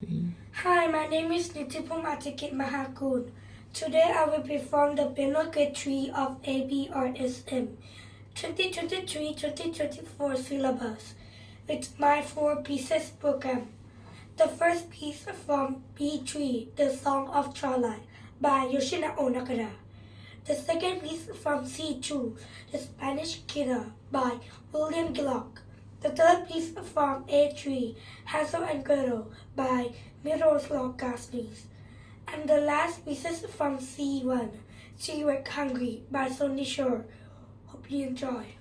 Hi, my name is Nitipum Atikit Mahakun. Today I will perform the Piano Grade 3 of ABRSM 2023-2024 syllabus with my 4 pieces program. The first piece from B3, The Song of Twilight by Yoshinao Nakara. The second piece from C2, The Spanish Killer by William Gluck. The third piece from A3, Hansel and Gretel by Miroslav Gastnes. And the last pieces from C1, She Went Hungry by Sonny Shore. Hope you enjoy.